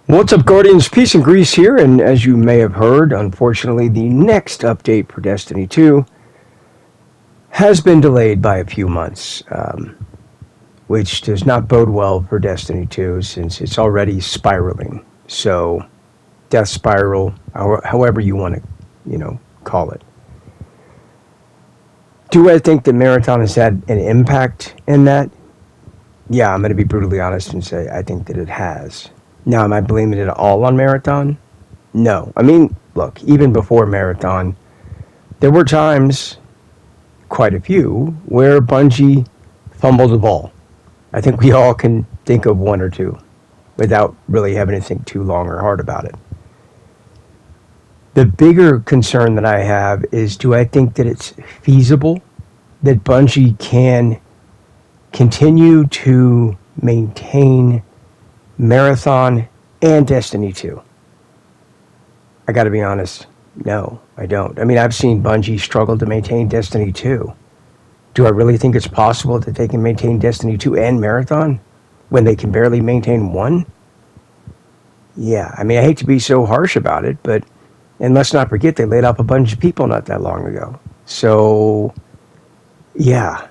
What's up, Guardians? Peace and Grease here, and as you may have heard, unfortunately, the next update for Destiny 2 has been delayed by a few months, which does not bode well for Destiny 2 since it's already spiraling. So, death spiral, however you want to, call it. Do I think that Marathon has had an impact in that? Yeah, I'm going to be brutally honest and say I think that it has. Now, am I blaming it all on Marathon? No. I mean, look, even before Marathon, there were times, quite a few, where Bungie fumbled the ball. I think we all can think of one or two without really having to think too long or hard about it. The bigger concern that I have is, do I think that it's feasible that Bungie can continue to maintain Marathon and Destiny 2? I gotta be honest, no, I don't. I mean, I've seen Bungie struggle to maintain Destiny 2. Do I really think it's possible that they can maintain Destiny 2 and Marathon when they can barely maintain one? Yeah, I mean, I hate to be so harsh about it, but, and let's not forget, they laid off a bunch of people not that long ago. So, yeah.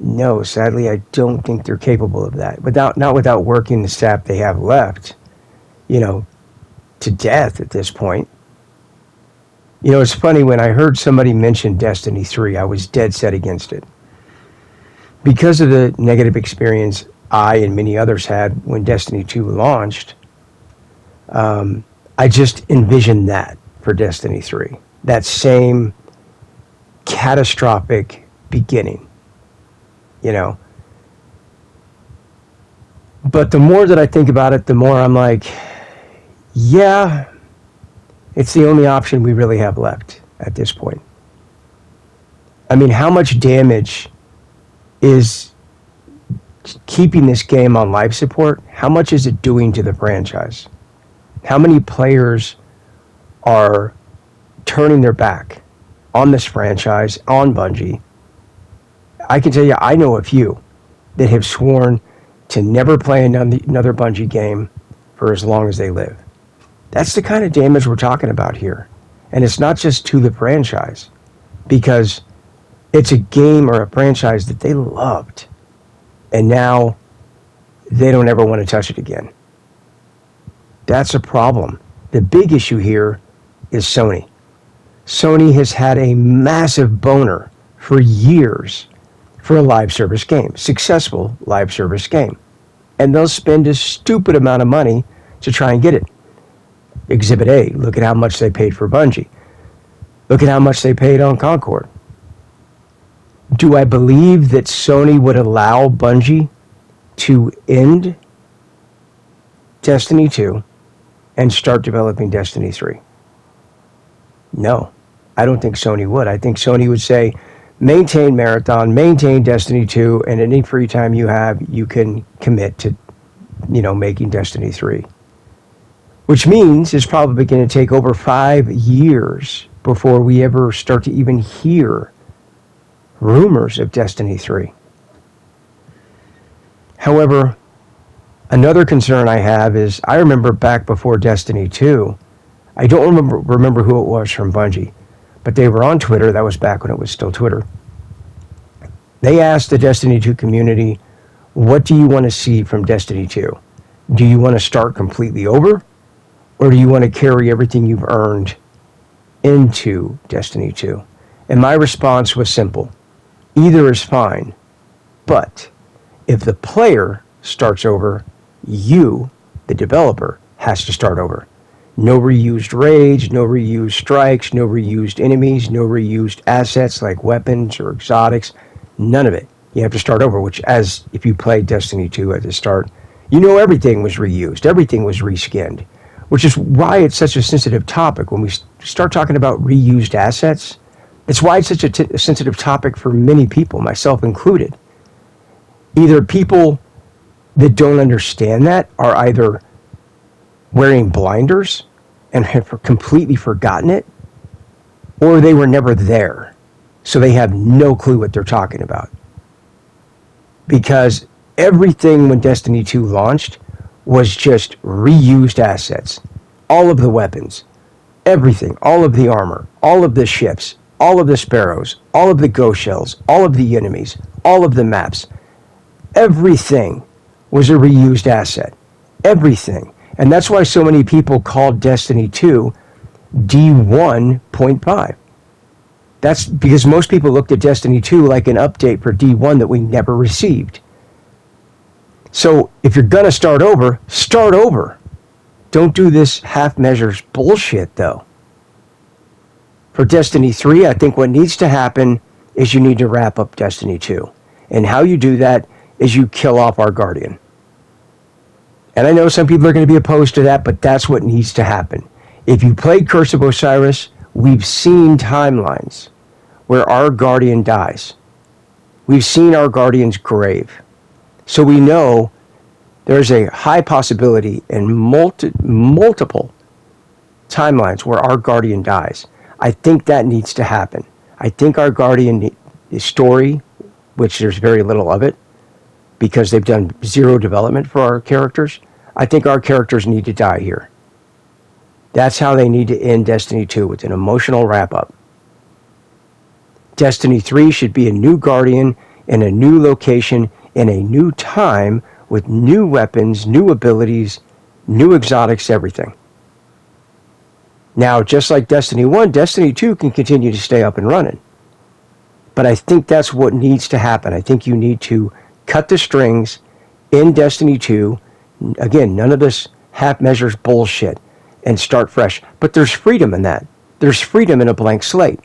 No, sadly, I don't think they're capable of that. Not without working the staff they have left, to death at this point. It's funny, when I heard somebody mention Destiny 3, I was dead set against it. Because of the negative experience I and many others had when Destiny 2 launched, I just envisioned that for Destiny 3. That same catastrophic beginning. But the more that I think about it, the more I'm like, yeah, it's the only option we really have left at this point. I mean, how much damage is keeping this game on life support? How much is it doing to the franchise? How many players are turning their back on this franchise, on Bungie? I can tell you, I know a few that have sworn to never play another Bungie game for as long as they live. That's the kind of damage we're talking about here. And it's not just to the franchise, because it's a game or a franchise that they loved. And now they don't ever want to touch it again. That's a problem. The big issue here is Sony. Sony has had a massive boner for years for a live service game, successful live service game. And they'll spend a stupid amount of money to try and get it. Exhibit A, look at how much they paid for Bungie. Look at how much they paid on Concord. Do I believe that Sony would allow Bungie to end Destiny 2 and start developing Destiny 3? No, I don't think Sony would. I think Sony would say, maintain Marathon, maintain Destiny 2, and any free time you have, you can commit to, making Destiny 3. Which means it's probably going to take over 5 years before we ever start to even hear rumors of Destiny 3. However, another concern I have is, I remember back before Destiny 2, I don't remember who it was from Bungie, but they were on Twitter. That was back when it was still Twitter. They asked the Destiny 2 community, what do you want to see from Destiny 2? Do you want to start completely over? Or do you want to carry everything you've earned into Destiny 2? And my response was simple. Either is fine. But if the player starts over, you, the developer, has to start over. No reused raids, no reused strikes, no reused enemies, no reused assets like weapons or exotics. None of it. You have to start over, which, as if you played Destiny 2 at the start, everything was reused. Everything was reskinned, which is why it's such a sensitive topic. When we start talking about reused assets, it's why it's such a sensitive topic for many people, myself included. Either people that don't understand that are either wearing blinders and have completely forgotten it, or they were never there, so they have no clue what they're talking about. Because everything when Destiny 2 launched was just reused assets. All of the weapons, everything, all of the armor, all of the ships, all of the sparrows, all of the ghost shells, all of the enemies, all of the maps. Everything was a reused asset. Everything. And that's why so many people called Destiny 2 D1.5. That's because most people looked at Destiny 2 like an update for D1 that we never received. So if you're going to start over, start over. Don't do this half measures bullshit, though. For Destiny 3, I think what needs to happen is you need to wrap up Destiny 2. And how you do that is you kill off our Guardian. And I know some people are going to be opposed to that, but that's what needs to happen. If you played Curse of Osiris, we've seen timelines where our Guardian dies. We've seen our Guardian's grave. So we know there's a high possibility in multiple timelines where our Guardian dies. I think that needs to happen. I think our Guardian story, which there's very little of it, because they've done zero development for our characters, I think our characters need to die here. That's how they need to end Destiny 2, with an emotional wrap-up. Destiny 3 should be a new Guardian in a new location, in a new time, with new weapons, new abilities, new exotics, everything. Now, just like Destiny 1, Destiny 2 can continue to stay up and running. But I think that's what needs to happen. I think you need to cut the strings in Destiny 2. Again, none of this half measures bullshit, and start fresh. But there's freedom in that. There's freedom in a blank slate.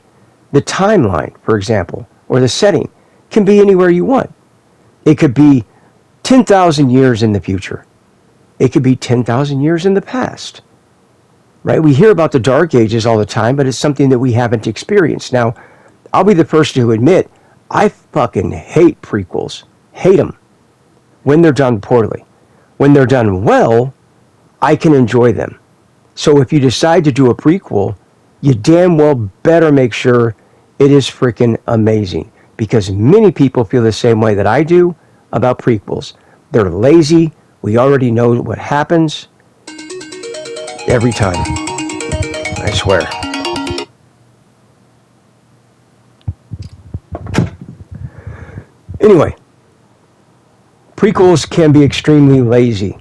The timeline, for example, or the setting, can be anywhere you want. It could be 10,000 years in the future. It could be 10,000 years in the past. Right? We hear about the Dark Ages all the time, but it's something that we haven't experienced. Now, I'll be the first to admit, I fucking hate prequels. Hate them. When they're done poorly. When they're done well, I can enjoy them. So if you decide to do a prequel, you damn well better make sure it is freaking amazing. Because many people feel the same way that I do about prequels. They're lazy. We already know what happens. Every time. I swear. Anyway. Prequels can be extremely lazy.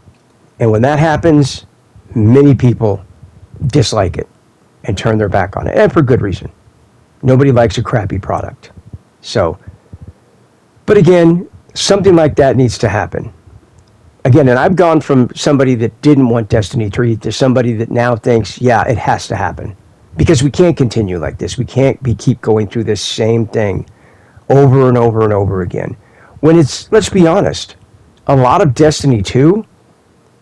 And when that happens, many people dislike it and turn their back on it. And for good reason. Nobody likes a crappy product. So, but again, something like that needs to happen. Again, and I've gone from somebody that didn't want Destiny 3 to somebody that now thinks, yeah, it has to happen. Because we can't continue like this. We can't keep going through this same thing over and over and over again. When it's, let's be honest, a lot of Destiny 2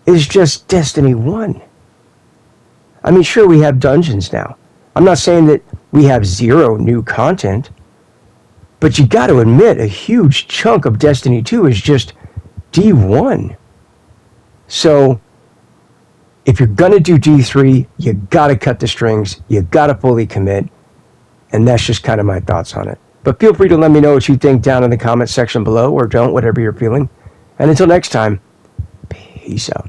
is just Destiny 1. I mean, sure, we have dungeons now. I'm not saying that we have zero new content, but you got to admit, a huge chunk of Destiny 2 is just D1. So, if you're going to do D3, you got to cut the strings, you got to fully commit, and that's just kind of my thoughts on it. But feel free to let me know what you think down in the comments section below, or don't, whatever you're feeling. And until next time, peace out.